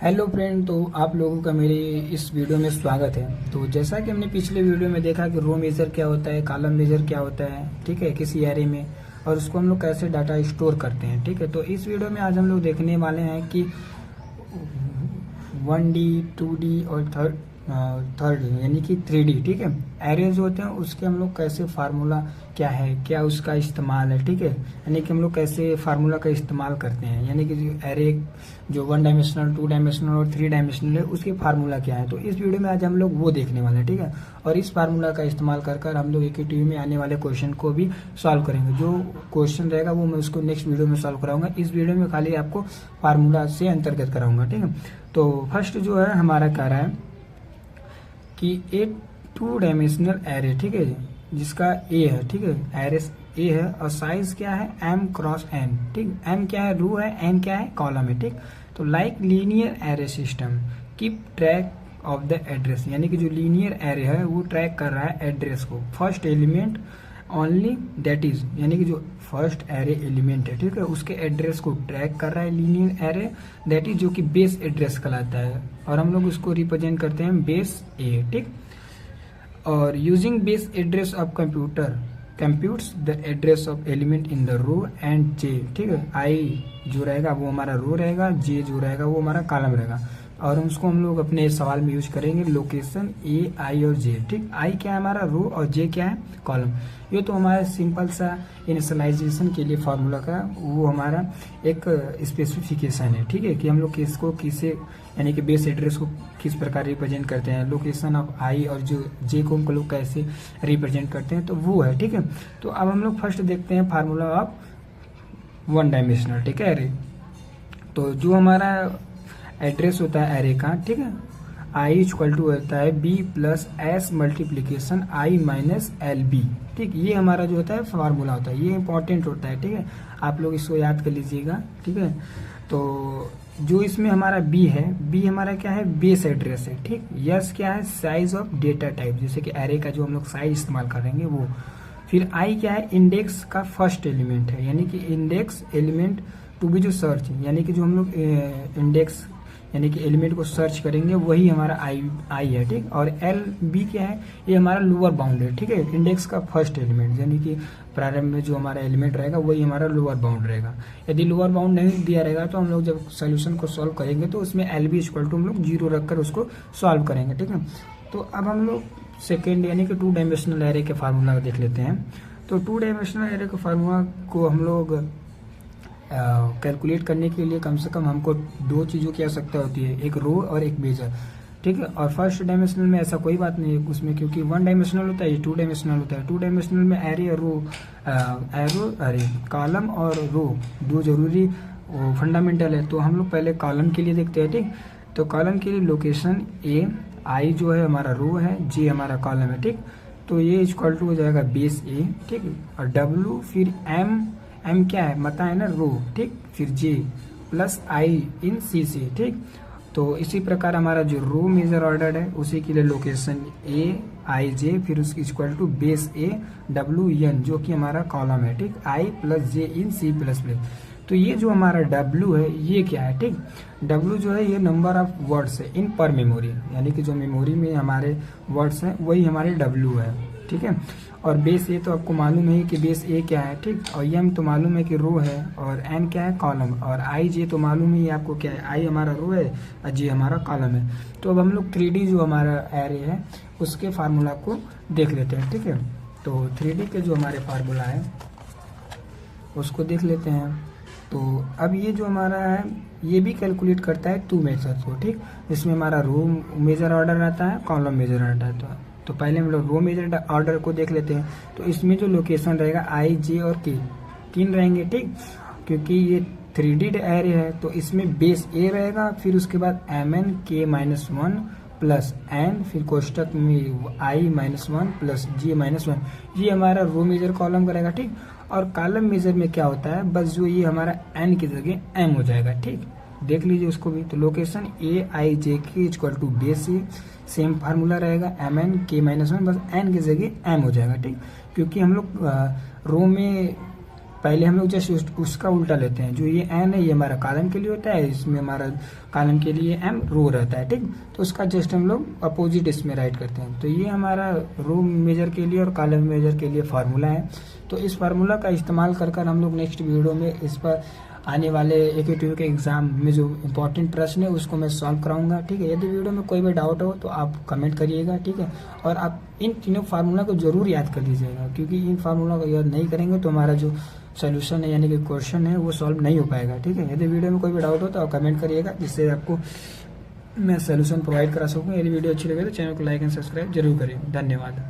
Hello friend, तो आप लोगों का मेरे इस वीडियो में स्वागत है। तो जैसा कि हमने पिछले वीडियो में देखा कि रो मेजर क्या होता है, कॉलम मेजर क्या होता है, ठीक है, किसी एरे में, और उसको हम लोग कैसे डाटा स्टोर करते हैं, ठीक है। तो इस वीडियो में आज हम लोग देखने वाले हैं कि 1D 2D और थर्ड यानी कि 3D, ठीक है, एरे जो होते हैं उसके हम लोग कैसे फार्मूला क्या है, क्या उसका इस्तेमाल है, ठीक है, यानी कि हम लोग कैसे फार्मूला का इस्तेमाल करते हैं, यानी कि एरे जो 1 डायमेंशनल 2 डायमेंशनल और 3 डायमेंशनल है उसके फार्मूला क्या है। तो इस वीडियो में आज हम लोग वो देखने वाले हैं, ठीक है। और इस फार्मूला का इस्तेमाल कर हम लोग AKTV में आने वाले क्वेश्चन को भी सॉल्व करेंगे। जो क्वेश्चन रहेगा वो मैं उसको नेक्स्ट वीडियो में सॉल्व कराऊंगा। इस वीडियो में खाली आपको फार्मूला से अंतर्गत कराऊंगा, ठीक है। तो फर्स्ट जो है हमारा कह रहा है कि एक 2 डायमेंशनल एरे, ठीक है, जिसका ए है, ठीक है, एरे ए है और साइज क्या है m क्रॉस n, ठीक। m क्या है, रो है, n क्या है, कॉलम है, ठीक। तो like linear array system keep track of the address, यानी कि जो लीनियर एरे है वो ट्रैक कर रहा है एड्रेस को, first element only that is, यानी कि जो फर्स्ट एरे एलिमेंट है, ठीक है, उसके एड्रेस को ट्रैक कर रहा है लीनियर एरे दैट इज, जो कि बेस एड्रेस कहलाता है, और हम लोग उसको रिप्रेजेंट करते हैं बेस ए, ठीक। और using base address of computer computes the address of element in the row and J, ठीक है, आई जो रहेगा वो हमारा रो रहेगा, जे जो रहेगा वो हमारा कॉलम रहेगा, और उसको हम लोग अपने सवाल में यूज करेंगे लोकेशन ए, आई और जे, ठीक। आई क्या है हमारा रो और जे क्या है कॉलम। ये तो हमारा सिंपल सा इनिशियलाइजेशन के लिए फार्मूला का वो हमारा एक स्पेसिफिकेशन है, ठीक है, कि हम लोग किसको किसे, यानी कि बेस एड्रेस को किस प्रकार रिप्रेजेंट करते हैं, लोकेशन ऑफ आई और जो जे को हम लोग कैसे रिप्रेजेंट करते हैं, तो वो है, ठीक है। तो अब हम लोग फर्स्ट देखते हैं फार्मूला ऑफ 1 डायमेंशनल, ठीक है, एरे। तो जो हमारा एड्रेस होता है एरे का, ठीक है, आई इक्वल टू होता है बी प्लस एस मल्टीप्लीकेशन आई माइनस एल बी, ठीक। ये हमारा जो होता है फार्मूला होता है, ये इंपॉर्टेंट होता है, ठीक है, आप लोग इसको याद कर लीजिएगा, ठीक है। तो जो इसमें हमारा बी है, बी हमारा क्या है, बेस एड्रेस है, ठीक। यस क्या है, साइज ऑफ डेटा टाइप, जैसे कि एरे का जो हम लोग साइज इस्तेमाल करेंगे वो। फिर आई क्या है, इंडेक्स का फर्स्ट एलिमेंट है, यानी कि इंडेक्स एलिमेंट टू बी जो सर्च, यानी कि जो हम लोग इंडेक्स यानी कि एलिमेंट को सर्च करेंगे वही हमारा आई है, ठीक। और एल बी क्या है, ये हमारा लोअर बाउंड है, ठीक है, इंडेक्स का फर्स्ट एलिमेंट, यानी कि प्रारंभ में जो हमारा एलिमेंट रहेगा वही हमारा लोअर बाउंड रहेगा। यदि लोअर बाउंड नहीं दिया रहेगा तो हम लोग जब सोल्यूशन को सॉल्व करेंगे तो उसमें एल बी इक्वल टू हम लोग 0 रखकर उसको सॉल्व करेंगे, ठीक है। तो अब हम लोग सेकेंड यानी कि 2 डायमेंशनल एरे के फार्मूला देख लेते हैं। तो 2 डायमेंशनल एरे के फार्मूला को हम लोग कैलकुलेट करने के लिए कम से कम हमको 2 चीज़ों की आवश्यकता होती है, एक रो और एक मेजर, ठीक है। और फर्स्ट डायमेंशनल में ऐसा कोई बात नहीं है उसमें, क्योंकि 1 डायमेंशनल होता है, 2 डायमेंशनल होता है। 2 डायमेंशनल में एरे और रो, अरे कॉलम और रो 2 जरूरी फंडामेंटल है। तो हम लोग पहले कॉलम के लिए देखते हैं, ठीक। तो कॉलम के लिए लोकेशन ए, आई जो है हमारा रो है, जे हमारा कॉलम है, ठीक। तो ये इक्वल टू हो जाएगा बेस ए, ठीक, और डब्ल्यू फिर एम क्या है, मता है ना, रो, ठीक, फिर जे प्लस आई इन सी से, ठीक। तो इसी प्रकार हमारा जो रो मेजर ऑर्डर है उसी के लिए लोकेशन ए आई जे, फिर उसकी equal to base A W N जो कि हमारा कॉलम है, ठीक, I plus J in C plus plus. तो ये जो हमारा डब्ल्यू है ये क्या है, ठीक, डब्ल्यू जो है ये नंबर ऑफ वर्ड्स है इन पर मेमोरी, यानी कि जो मेमोरी में हमारे वर्ड्स हैं वही हमारे डब्ल्यू है, ठीक है। और बेस ए तो आपको मालूम है कि बेस ए क्या है, ठीक, और एम तो मालूम है कि रो है, और एन क्या है, कॉलम, और आई जे तो मालूम ही आपको क्या है, आई हमारा रो है और जे हमारा कॉलम है। तो अब हम लोग 3D जो हमारा एरे है उसके फार्मूला को देख लेते हैं, ठीक है। तो 3D के जो हमारे फार्मूला है उसको देख लेते हैं। तो अब ये जो हमारा है ये भी कैलकुलेट करता है 2 मेथड को, ठीक, जिसमें हमारा रो मेजर ऑर्डर रहता है, कॉलम मेजर रहता है। तो पहले हम लोग रो मेजर ऑर्डर को देख लेते हैं। तो इसमें जो लोकेशन रहेगा आई जे और के 3 रहेंगे, ठीक, क्योंकि ये 3D एरे है तो इसमें बेस ए रहेगा, फिर उसके बाद एम एन के -1 प्लस एन, फिर कोष्टक में आई -1 प्लस जी -1, ये हमारा रो मेजर कॉलम करेगा, ठीक। और कॉलम मेजर में क्या होता है, बस जो ये हमारा एन की जगह एम हो जाएगा, ठीक, देख लीजिए उसको भी। तो लोकेशन ए आई जे के equal to base A, same formula रहेगा एम एन के -1, बस एन की जगह एम हो जाएगा, ठीक, क्योंकि हम लोग रो में पहले हम लोग जस्ट उसका उल्टा लेते हैं। जो ये एन है ये हमारा कॉलम के लिए होता है, इसमें हमारा कॉलम के लिए एम रो रहता है, ठीक। तो उसका जस्ट हम लोग अपोजिट इसमें राइट करते हैं। तो ये हमारा रो मेजर के लिए और कॉलम मेजर के लिए फार्मूला है। तो इस फार्मूला का इस्तेमाल कर कर हम लोग नेक्स्ट वीडियो में इस पर आने वाले AQ के एग्जाम में जो इम्पोर्टेंट प्रश्न है उसको मैं सॉल्व कराऊंगा, ठीक है। यदि वीडियो में कोई भी डाउट हो तो आप कमेंट करिएगा, ठीक है। और आप इन तीनों फार्मूला को जरूर याद कर लीजिएगा, क्योंकि इन फार्मूला को याद नहीं करेंगे तो हमारा जो सोल्यूशन है यानी कि क्वेश्चन है वो सॉल्व नहीं हो पाएगा, ठीक है। यदि वीडियो में कोई भी डाउट हो तो आप कमेंट करिएगा, जिससे आपको मैं सोल्यूशन प्रोवाइड करा सकूँ। यदि वीडियो अच्छी लगे तो चैनल को लाइक एंड सब्सक्राइब जरूर करिए। धन्यवाद।